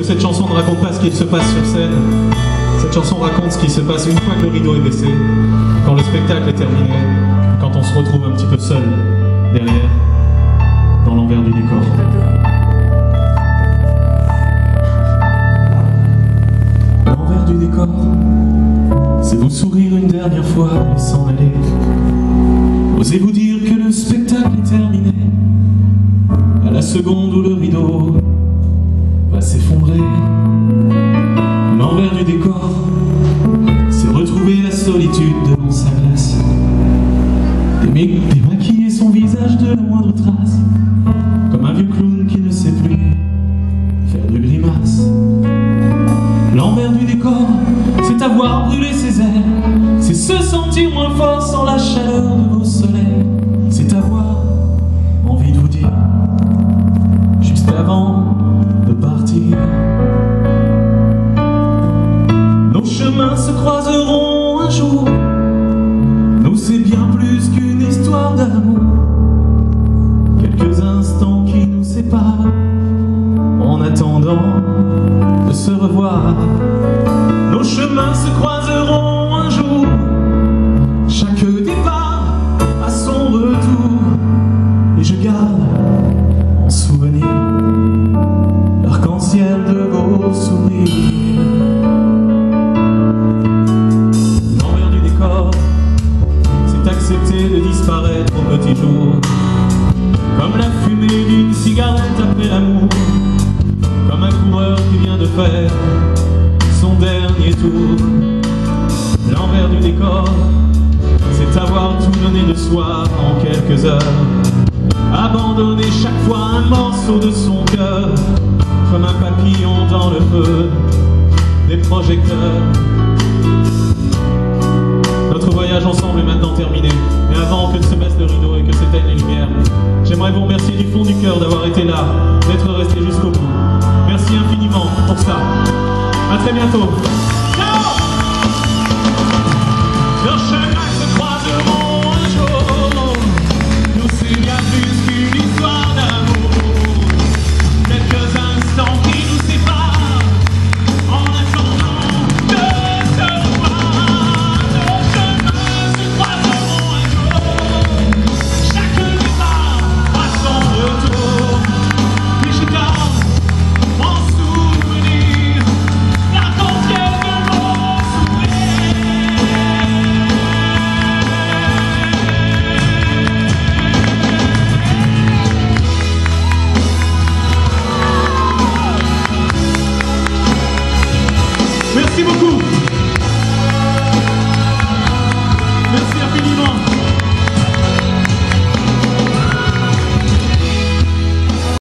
que cette chanson ne raconte pas ce qu'il se passe sur scène. Cette chanson raconte ce qui se passe une fois que le rideau est baissé, quand le spectacle est terminé, quand on se retrouve un petit peu seul derrière, dans l'envers du décor. L'envers du décor, c'est vous sourire une dernière fois et s'en aller. Osez vous dire que le spectacle est terminé, à la seconde où le rideau va s'effondrer. L'envers du décor, c'est retrouver la solitude devant sa glace, démaquiller son visage de la moindre trace, comme un vieux clown qui ne sait plus faire de grimaces. L'envers du décor, c'est avoir brûlé ses ailes, c'est se sentir moins fort sans la chaleur de vos soleils, c'est avoir envie de vous dire, juste avant de partir, nos chemins se croiseront un jour. Nous c'est bien plus qu'une histoire d'amour, quelques instants qui nous séparent, en attendant de se revoir. Nos chemins se croiseront un jour, chaque départ a son retour, et je garde en souvenir l'arc-en-ciel de vos sourires. L'envers du décor, c'est accepter de disparaître au petit jour, comme la fumée d'une cigarette après l'amour, comme un coureur qui vient de faire son dernier tour. L'envers du décor, c'est avoir tout donné de soi en quelques heures, abandonner chaque fois un morceau de son cœur, comme un papillon dans le feu des projecteurs. Notre voyage ensemble est maintenant terminé, mais avant que se baisse le rideau et que s'éteignent les lumières, j'aimerais vous remercier du fond du cœur d'avoir été là, d'être resté jusqu'au bout. Merci infiniment pour ça. À très bientôt. Ciao. Nos chemins se croiseront un jour. Nous c'est bien plus qu'une histoire d'amour. Quelques instants qui nous séparent, en attendant de se voir. Nos chemins se croiseront un jour. Chaque départ a son retour. Et je garde en souvenir l'arc-en-ciel de vos sourires. Merci beaucoup.